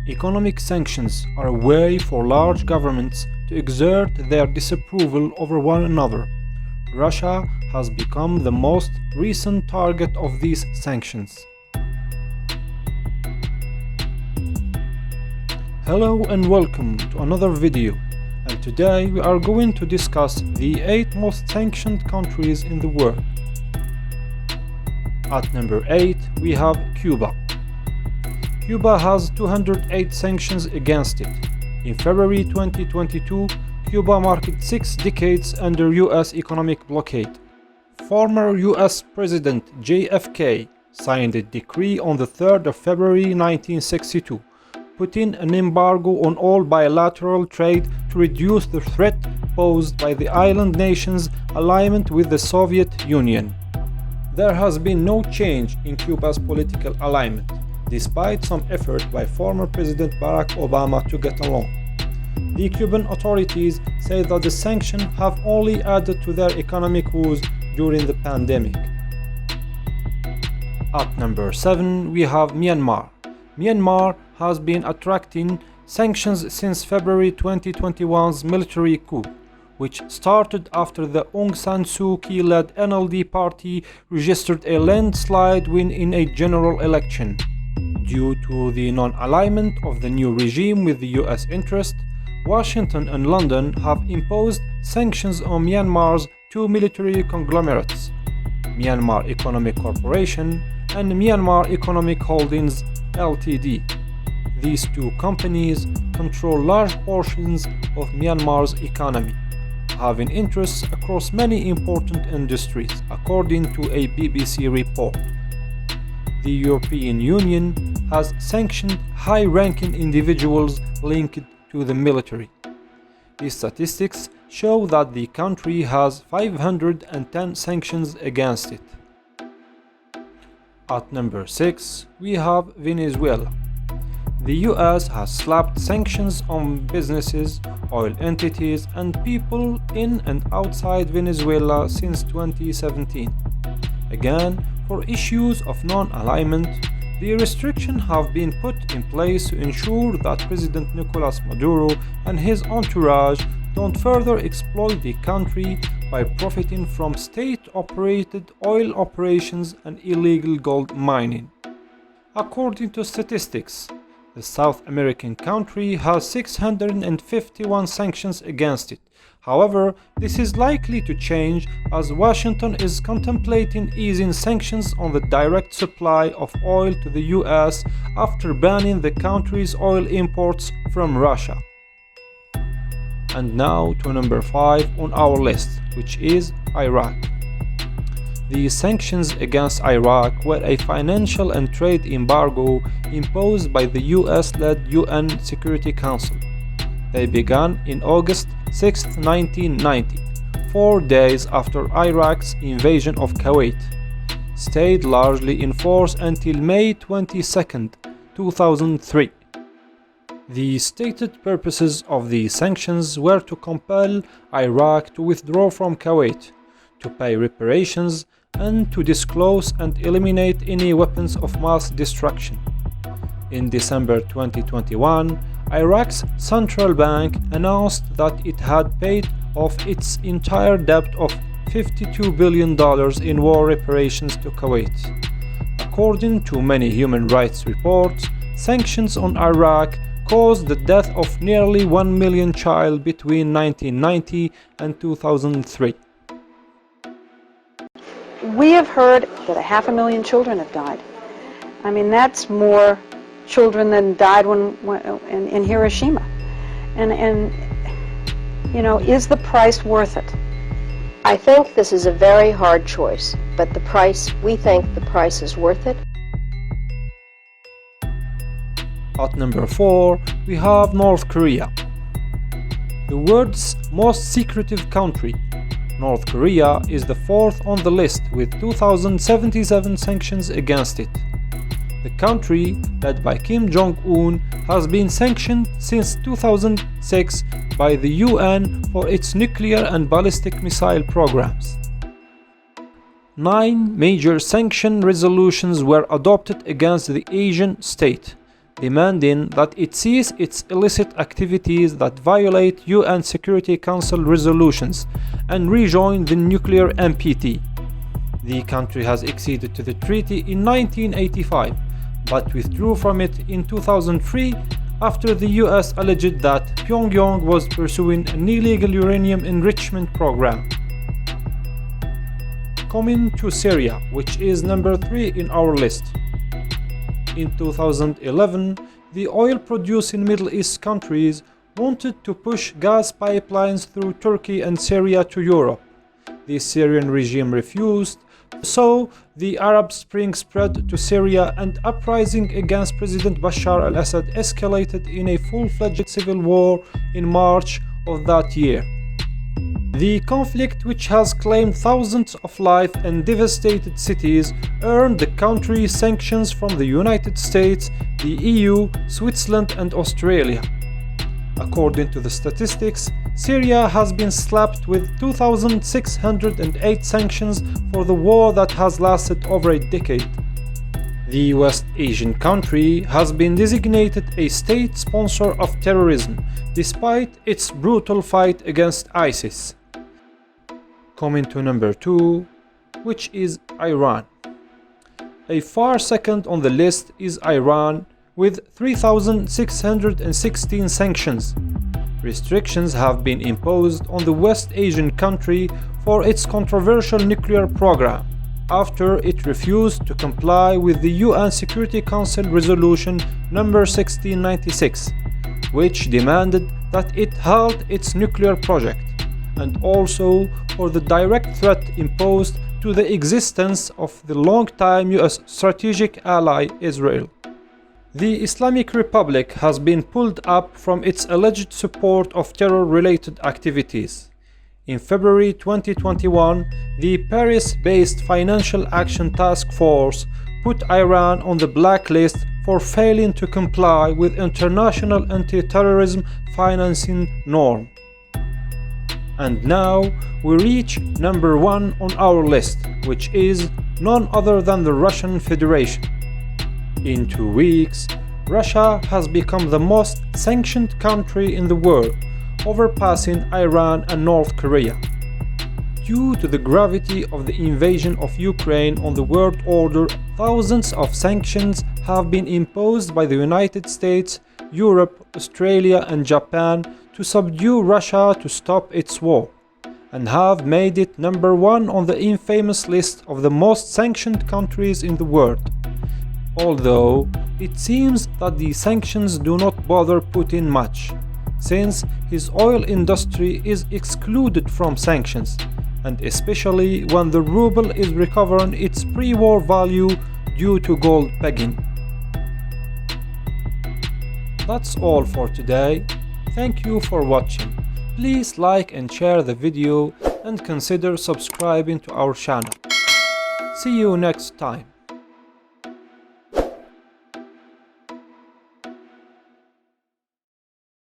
Economic sanctions are a way for large governments to exert their disapproval over one another. Russia has become the most recent target of these sanctions. Hello and welcome to another video, and today we are going to discuss the 8 most sanctioned countries in the world. At number 8 we have Cuba. Cuba has 208 sanctions against it. In February 2022, Cuba marked 6 decades under US economic blockade. Former US President JFK signed a decree on the 3rd of February 1962, putting an embargo on all bilateral trade to reduce the threat posed by the island nation's alignment with the Soviet Union. There has been no change in Cuba's political alignment, despite some effort by former President Barack Obama to get along. The Cuban authorities say that the sanctions have only added to their economic woes during the pandemic. At number 7 we have Myanmar. Myanmar has been attracting sanctions since February 2021's military coup, which started after the Aung San Suu Kyi-led NLD party registered a landslide win in a general election. Due to the non-alignment of the new regime with the US interest, Washington and London have imposed sanctions on Myanmar's 2 military conglomerates, Myanmar Economic Corporation and Myanmar Economic Holdings Ltd. These 2 companies control large portions of Myanmar's economy, having interests across many important industries, according to a BBC report. The European Union has sanctioned high-ranking individuals linked to the military. These statistics show that the country has 510 sanctions against it. At number 6 we have Venezuela. The US has slapped sanctions on businesses, oil entities, and people in and outside Venezuela since 2017. Again, for issues of non-alignment, the restrictions have been put in place to ensure that President Nicolas Maduro and his entourage don't further exploit the country by profiting from state-operated oil operations and illegal gold mining. According to statistics, the South American country has 651 sanctions against it. However, this is likely to change as Washington is contemplating easing sanctions on the direct supply of oil to the US after banning the country's oil imports from Russia. And now to number 5 on our list, which is Iraq. The sanctions against Iraq were a financial and trade embargo imposed by the US-led UN Security Council. They began in August 6, 1990, 4 days after Iraq's invasion of Kuwait, stayed largely in force until May 22, 2003. The stated purposes of the sanctions were to compel Iraq to withdraw from Kuwait, to pay reparations, and to disclose and eliminate any weapons of mass destruction. In December 2021, Iraq's central bank announced that it had paid off its entire debt of $52 billion in war reparations to Kuwait. According to many human rights reports, sanctions on Iraq caused the death of nearly 1 million children between 1990 and 2003. We have heard that 500,000 children have died. I mean, that's more children than died in Hiroshima. And you know, is the price worth it? I think this is a very hard choice, but we think the price is worth it. At number 4 we have North Korea. The world's most secretive country, North Korea is the 4th on the list with 2,077 sanctions against it. The country, led by Kim Jong-un, has been sanctioned since 2006 by the UN for its nuclear and ballistic missile programs. 9 major sanction resolutions were adopted against the Asian state. demanding that it cease its illicit activities that violate UN Security Council resolutions and rejoin the nuclear NPT. The country has acceded to the treaty in 1985, but withdrew from it in 2003 after the US alleged that Pyongyang was pursuing an illegal uranium enrichment program. Coming to Syria, which is number 3 in our list. In 2011, the oil-producing Middle East countries wanted to push gas pipelines through Turkey and Syria to Europe. The Syrian regime refused, so the Arab Spring spread to Syria and uprising against President Bashar al-Assad escalated in a full-fledged civil war in March of that year. The conflict, which has claimed thousands of lives and devastated cities, earned the country sanctions from the United States, the EU, Switzerland and Australia. According to the statistics, Syria has been slapped with 2,608 sanctions for the war that has lasted over a decade. The West Asian country has been designated a state sponsor of terrorism, despite its brutal fight against ISIS. Coming to number 2, which is Iran. A far second on the list is Iran, with 3,616 sanctions. Restrictions have been imposed on the West Asian country for its controversial nuclear program, after it refused to comply with the UN Security Council Resolution number 1696, which demanded that it halt its nuclear project, and also for the direct threat imposed to the existence of the long-time US strategic ally Israel. The Islamic Republic has been pulled up from its alleged support of terror-related activities. In February 2021, the Paris-based Financial Action Task Force put Iran on the blacklist for failing to comply with international anti-terrorism financing norm. And now we reach number 1 on our list, which is none other than the Russian Federation. In 2 weeks, Russia has become the most sanctioned country in the world, overpassing Iran and North Korea. Due to the gravity of the invasion of Ukraine on the world order, thousands of sanctions have been imposed by the United States, Europe, Australia and Japan to subdue Russia to stop its war, and have made it number 1 on the infamous list of the most sanctioned countries in the world. Although it seems that the sanctions do not bother Putin much, since his oil industry is excluded from sanctions, and especially when the ruble is recovering its pre-war value due to gold pegging. That's all for today. Thank you for watching. Please like and share the video and consider subscribing to our channel. See you next time.